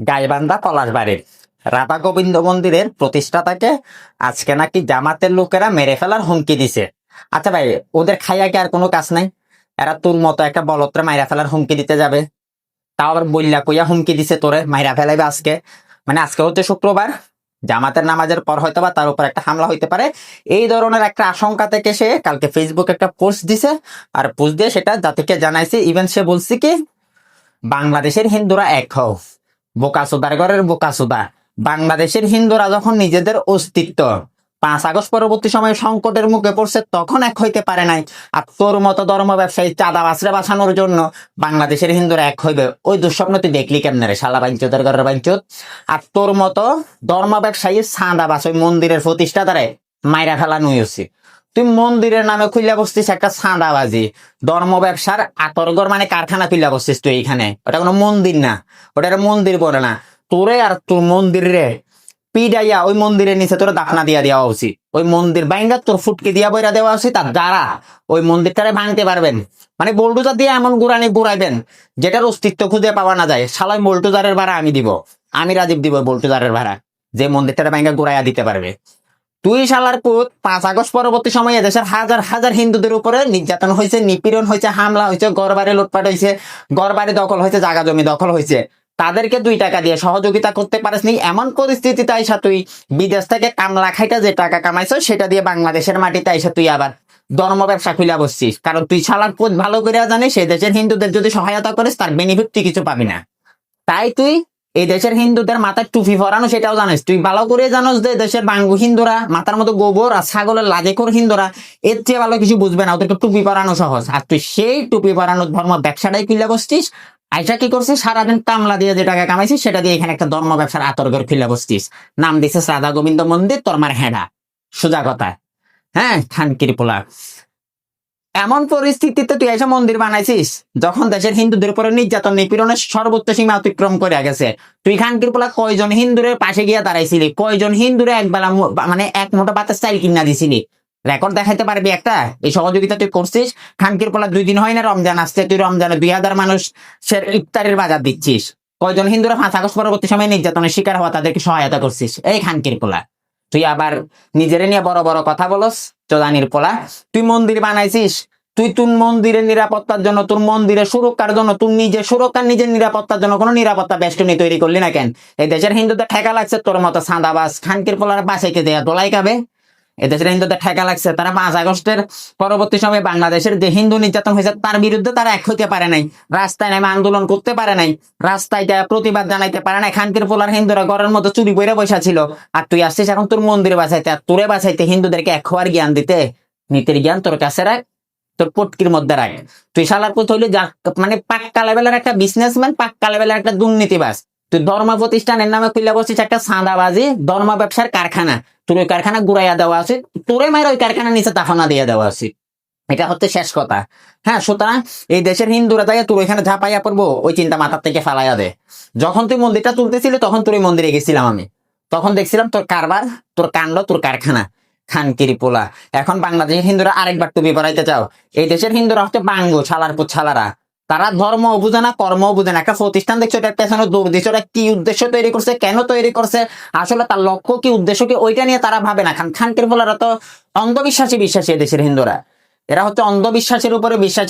গাইবান্ধা পলাশবাড়ির রাধা গোবিন্দ মন্দিরের প্রতিষ্ঠাতাকে আজকে নাকি জামাতের লোকেরা মেরে ফেলার হুমকি দিছে। আচ্ছা ভাই, ওদের খাইয়া কি আর কোনো কাজ নাই? এরা তোর মতো একটা বলত্রে মাইরা ফেলার হুমকি দিতে যাবে? তাও আবার বইলা কইয়া হুমকি দিছে তোরে মাইরা ফেলাইবে আজকে। মানে আজকে হচ্ছে শুক্রবার, জামাতের নামাজের পর হয়তো বা তার উপর একটা হামলা হইতে পারে। এই ধরনের একটা আশঙ্কা থেকে সে কালকে ফেসবুকে একটা পোস্ট দিছে। আর পোস্ট দিয়ে সেটা জাতিকে জানাইছে। ইভেন সে বলছে কি, বাংলাদেশের হিন্দুরা এক হও। বোকাচোদার ঘরের বোকাচোদা। বাংলাদেশের হিন্দুরা যখন নিজেদের অস্তিত্ব 5 আগস্ট পরবর্তী সময়ে সংকটের মুখে পড়ছে তখন এক হইতে পারে নাই, আর তোর মতো ধর্ম ব্যবসায়ী চাঁদা বাছরে বাঁচানোর জন্য বাংলাদেশের হিন্দুরা এক হইবে, ওই দুঃস্বপ্ন তুই দেখলি কেমনে রে শালা বাইঞ্চোদের ঘরের বাইঞ্চোদ? আর তোর মতো ধর্ম ব্যবসায়ী চাঁদা বাছ ওই মন্দিরের প্রতিষ্ঠাতারে মাইরা ফেলা নুই উচিত। তুই মন্দিরের নামে খুললে বসছিস একটা চাঁদাবাজি, ধর্ম ব্যবসার আতরগর মানে কারখানা খুললে বসছিস তুই এইখানে। ওটা কোনো মন্দির না, ওটা মন্দির বলে না। তোরে আর তোর মন্দির রে পিডাইয়া ওই মন্দিরের নিচে তোর দাফনা দিয়া দেওয়া উচিত। ওই মন্দির বাইঙ্গা তোর ফুটকে দিয়া বইরা দেওয়া উচিত। আর যারা ওই মন্দিরটারে ভাঙতে পারবেন, মানে বোল্ডোজার দিয়ে এমন গুড়ানি গুড়াইবেন যেটার অস্তিত্ব খুঁজে পাওয়া না যায়, শালাই বোল্ডোজারের ভাড়া আমি দিব, আমি রাজীব দিব বোল্ডোজারের ভাড়া, যে মন্দিরটারে ভাঙ্গা গুড়াইয়া দিতে পারবে। তুই শালার পুত 5 আগস্ট পরবর্তী সময়ে দেশের হাজার হাজার হিন্দুদের উপরে নির্যাতন হয়েছে, নিপীড়ন হয়েছে, হামলা হয়েছে, ঘরবাড়ি লুটপাট হয়েছে, ঘরবাড়ি দখল হয়েছে, জায়গা জমি দখল হয়েছে। তাদেরকে 2 টাকা দিয়ে সহযোগিতা করতে পারিস নি। এমন পরিস্থিতিতে আইসা তুই বিদেশ থেকে কামলা খাইটা যে টাকা কামাইছ সেটা দিয়ে বাংলাদেশের মাটিতে আইসা তুই আবার ধর্ম ব্যবসা খুলে বসছিস। কারণ তুই শালার পুত ভালো করে জানিস সেই দেশের হিন্দুদের যদি সহায়তা করিস তার বেনিফিট তুই কিছু পাবি না। তাই তুই এই দেশের হিন্দুদের মাথায় টুপি পরানো সেটাও জানিস। তুই ভালো করে জানোস যে দেশের বাঙ্গু হিন্দুরা মাথার মতো গোবর আর ছাগলের লাজেখোর হিন্দুরা এর চেয়ে ভালো কিছু বুঝবে না, ওদেরকে টুপি পরানো সহজ। আর তুই সেই টুপি পরানো ধর্ম ব্যবসাটাই খুলে বসছিস। আইসা কি করছিস, সারাদিন কামলা দিয়ে যে টাকা কামাইছিস সেটা দিয়ে এখানে একটা ধর্ম ব্যবসার আতরগর খুলে বসছিস। নাম দিছিস রাধা গোবিন্দ মন্দির, তোর মার হেডা। সোজা কথা। হ্যাঁ, খানকির পোলা। এমন পরিস্থিতিতে তুই এসে মন্দির বানাইছিস যখন দেশের হিন্দুদের উপরে নির্যাতন নিপীড়নের সর্বোচ্চ সীমা অতিক্রম করে গেছে। তুই খানকির পোলা কয়জন হিন্দুরের পাশে গিয়ে দাঁড়াইছিলি? কয়জন হিন্দুরে একবেলা মানে এক মুঠো ভাতের চাইল কিনা দিছিলি? রেকর্ড দেখাইতে পারবি একটা? এই সহযোগিতা তুই করছিস। খানকির পোলা 2 দিন হয় না রমজান আসছে, তুই রমজানে 2000 মানুষের ইফতারের বাজার দিচ্ছিস। কয়জন হিন্দুরা 5 আগস্ট পরবর্তী সময়ে নির্যাতনের শিকার হওয়া তাদেরকে সহায়তা করছিস? এই খানকির পোলা, তুই আবার নিজেরে নিয়ে বড় বড় কথা বলস। চোদানির পোলা, তুই মন্দির বানাইছিস, তুই তোর মন্দিরের নিরাপত্তার জন্য, তোর মন্দিরের সুরক্ষার জন্য, তুই নিজের সুরক্ষার নিজের নিরাপত্তার জন্য কোনো নিরাপত্তা বেষ্টনী তৈরি করলি না কেন? এই দেশের হিন্দুদের ঠেকা লাগছে তোর মতো চাঁদাবাজ খানকির পোলার বাসাইকে দেয়া দোলাই খাবে। এদেশের হিন্দুদের ঠেকা লাগছে, তারা 5 আগস্টের পরবর্তী সময়ে বাংলাদেশের যে হিন্দু নির্যাতন হয়েছে তার বিরুদ্ধে তারা এক হইতে পারে নাই, রাস্তায় নেমে আন্দোলন করতে পারে নাই, রাস্তায় প্রতিবাদ জানাইতে পারে নাই। খানকির পোলার হিন্দুরা ঘরের মতো চুরি বইরে বসা ছিল। আর তুই আসছিস এখন তোর মন্দির বাঁচাইতে, আর তোরে বাঁচাইতে হিন্দুদেরকে এক হওয়ার জ্ঞান দিতে। নীতির জ্ঞান তোর কাছে রাখ, তোর পটকির মধ্যে রাখ। তুই শালার পুত হইলে মানে পাক্কা লেভেলের একটা বিজনেসম্যান, পাক্কা লেভেলের একটা দুর্নীতিবাজ। তুই ধর্ম প্রতিষ্ঠানের নামে খুলে বসছিস একটা চাঁদাবাজি ধর্ম ব্যবসার কারখানা। তোর ওই কারখানা গুড়াইয়া দেওয়া উচিত, তোরে মায়ের ওই কারখানা নিচে তাফানা দিয়ে দেওয়া উচিত। এটা হচ্ছে শেষ কথা। হ্যাঁ, সুতরাং এই দেশের হিন্দুরা তাই তোর ওইখানে ঝাঁপাইয়া পড়বো ওই চিন্তা মাথার থেকে ফালাইয়া দে। যখন তুই মন্দিরটা তুলতেছিলি তখন তোর ওই মন্দিরে গেছিলাম আমি, তখন দেখছিলাম তোর কারবার, তোর কাণ্ড, তোর কারখানা। খানকিরি পোলা, এখন বাংলাদেশের হিন্দুরা আরেকবার টুপি পরাইতে চাও? এই দেশের হিন্দুরা হচ্ছে বাঙ্গু ছালার পুত ছালারা। তারা ধর্ম বুঝে না, কর্ম বুঝে না। একটা প্রতিষ্ঠান দেখছো, এটা পেছনে দৌড় দিচ্ছে, ওরা কি উদ্দেশ্য তৈরি করছে, কেন তৈরি করছে, আসলে তার লক্ষ্য কি, উদ্দেশ্য কি, ওইটা নিয়ে তারা ভাবে না। খানকির পোলারা তো অন্ধবিশ্বাসী বিশ্বাসী। দেশের হিন্দুরা এরা হচ্ছে অন্ধবিশ্বাসের উপরে বিশ্বাসী।